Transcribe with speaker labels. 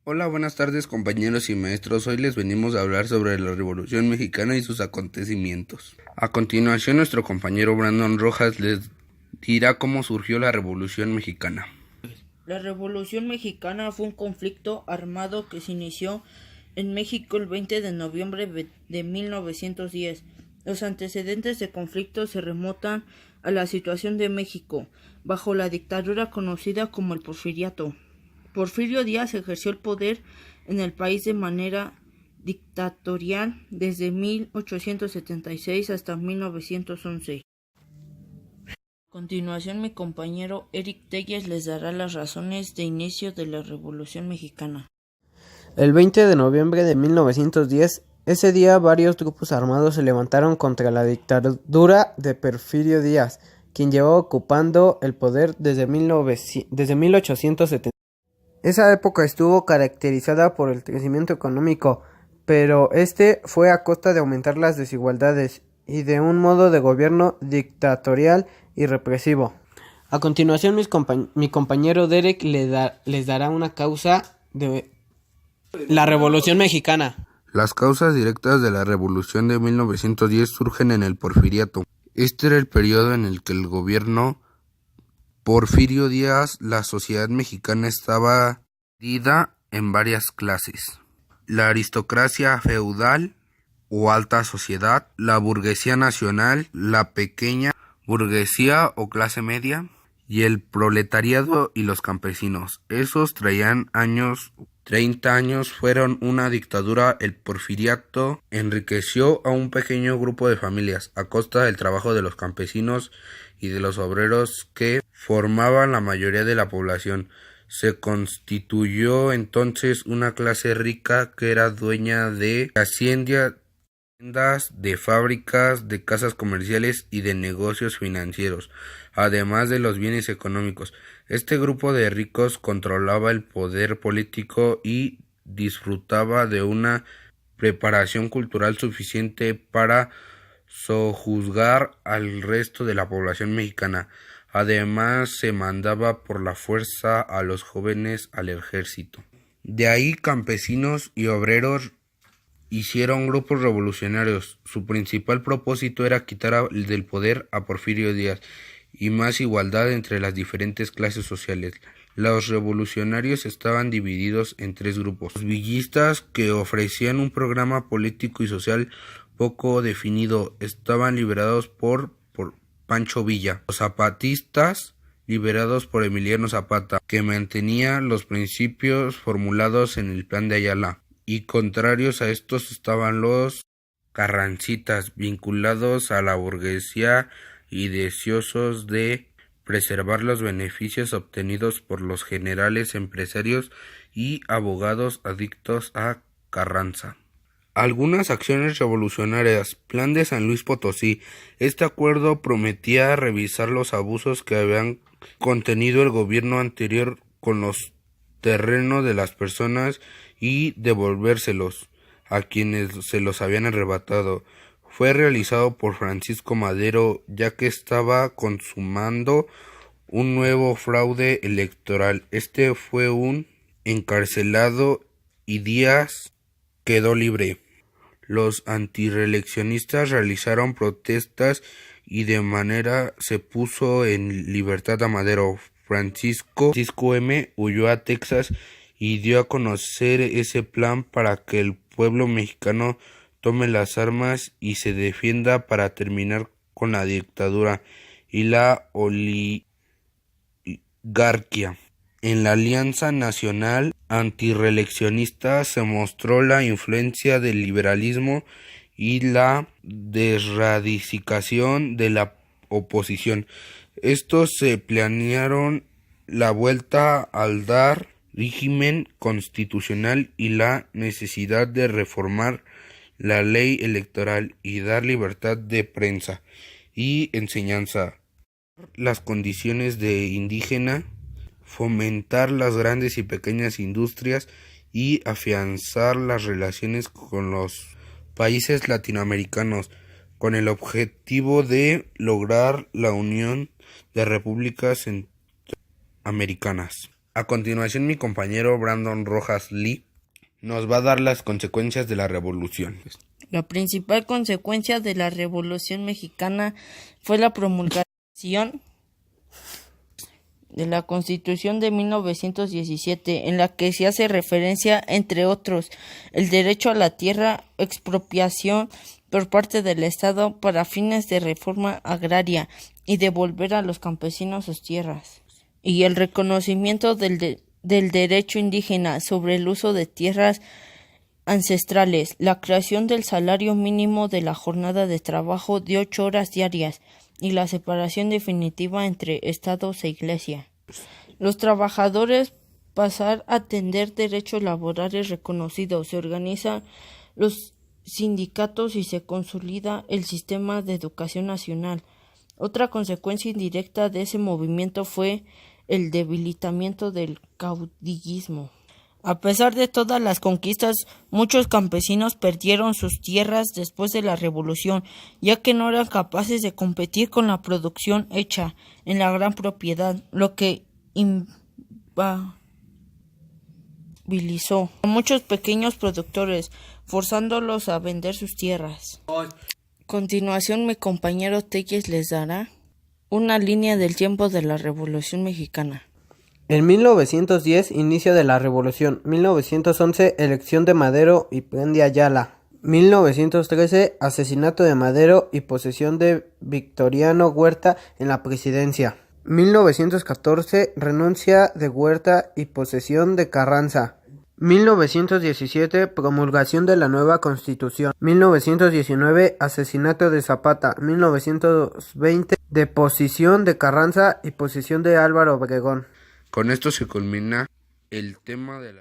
Speaker 1: Hola, buenas tardes compañeros y maestros. Hoy les venimos a hablar sobre la Revolución Mexicana y sus acontecimientos. A continuación, nuestro compañero Brandon Rojas les dirá cómo surgió la Revolución Mexicana.
Speaker 2: La Revolución Mexicana fue un conflicto armado que se inició en México el 20 de noviembre de 1910. Los antecedentes del conflicto se remontan a la situación de México bajo la dictadura conocida como el Porfiriato. Porfirio Díaz ejerció el poder en el país de manera dictatorial desde 1876 hasta 1911. A continuación, mi compañero Eric Telles les dará las razones de inicio de la Revolución Mexicana.
Speaker 3: El 20 de noviembre de 1910, ese día varios grupos armados se levantaron contra la dictadura de Porfirio Díaz, quien llevaba ocupando el poder desde 1870. Esa época estuvo caracterizada por el crecimiento económico, pero este fue a costa de aumentar las desigualdades y de un modo de gobierno dictatorial y represivo. A continuación, mi compañero Derek les dará una causa de la Revolución Mexicana.
Speaker 1: Las causas directas de la Revolución de 1910 surgen en el Porfiriato. Este era el periodo en el que el gobierno Porfirio Díaz, la sociedad mexicana estaba dividida en varias clases: la aristocracia feudal o alta sociedad, la burguesía nacional, la pequeña burguesía o clase media, y el proletariado y los campesinos. Esos traían 30 años, fueron una dictadura. El porfiriato enriqueció a un pequeño grupo de familias a costa del trabajo de los campesinos y de los obreros que formaban la mayoría de la población. Se constituyó entonces una clase rica que era dueña de haciendas, de fábricas, de casas comerciales y de negocios financieros, además de los bienes económicos. Este grupo de ricos controlaba el poder político y disfrutaba de una preparación cultural suficiente para sojuzgar al resto de la población mexicana. Además, se mandaba por la fuerza a los jóvenes al ejército. De ahí campesinos y obreros hicieron grupos revolucionarios. Su principal propósito era quitar del poder a Porfirio Díaz y más igualdad entre las diferentes clases sociales. Los revolucionarios estaban divididos en tres grupos: los villistas, que ofrecían un programa político y social poco definido, estaban liderados por Pancho Villa; los zapatistas, liderados por Emiliano Zapata, que mantenía los principios formulados en el Plan de Ayala; y contrarios a estos estaban los carrancitas, vinculados a la burguesía y deseosos de preservar los beneficios obtenidos por los generales, empresarios y abogados adictos a Carranza. Algunas acciones revolucionarias. Plan de San Luis Potosí. Este acuerdo prometía revisar los abusos que habían contenido el gobierno anterior con los terrenos de las personas y devolvérselos a quienes se los habían arrebatado. Fue realizado por Francisco Madero, ya que estaba consumando un nuevo fraude electoral. Este fue un encarcelado y Díaz quedó libre. Los antireeleccionistas realizaron protestas y de manera se puso en libertad a Madero. Francisco M. huyó a Texas y dio a conocer ese plan para que el pueblo mexicano tome las armas y se defienda para terminar con la dictadura y la oligarquía. En la Alianza Nacional Antirreeleccionista se mostró la influencia del liberalismo y la desradicación de la oposición. Estos se planearon la vuelta al régimen constitucional y la necesidad de reformar la ley electoral y dar libertad de prensa y enseñanza, las condiciones de indígena, fomentar las grandes y pequeñas industrias y afianzar las relaciones con los países latinoamericanos, con el objetivo de lograr la unión de repúblicas centroamericanas. A continuación, mi compañero Brandon Rojas Lee nos va a dar las consecuencias de la revolución.
Speaker 2: La principal consecuencia de la Revolución Mexicana fue la promulgación de la Constitución de 1917, en la que se hace referencia, entre otros, el derecho a la tierra, expropiación por parte del Estado para fines de reforma agraria y devolver a los campesinos sus tierras, y el reconocimiento del derecho indígena sobre el uso de tierras ancestrales, la creación del salario mínimo de la jornada de trabajo de 8 horas diarias y la separación definitiva entre estados e iglesia. Los trabajadores pasar a tener derechos laborales reconocidos, se organizan los sindicatos y se consolida el sistema de educación nacional. Otra consecuencia indirecta de ese movimiento fue el debilitamiento del caudillismo. A pesar de todas las conquistas, muchos campesinos perdieron sus tierras después de la revolución, ya que no eran capaces de competir con la producción hecha en la gran propiedad, lo que inviabilizó a muchos pequeños productores, forzándolos a vender sus tierras. A continuación, mi compañero Telles les dará una línea del tiempo de la Revolución Mexicana.
Speaker 3: En 1910, inicio de la Revolución. 1911, elección de Madero y Plan de Ayala. 1913, asesinato de Madero y posesión de Victoriano Huerta en la presidencia. 1914, renuncia de Huerta y posesión de Carranza. 1917, promulgación de la nueva Constitución. 1919, asesinato de Zapata. 1920, deposición de Carranza y posesión de Álvaro Obregón.
Speaker 1: Con esto se culmina el tema de la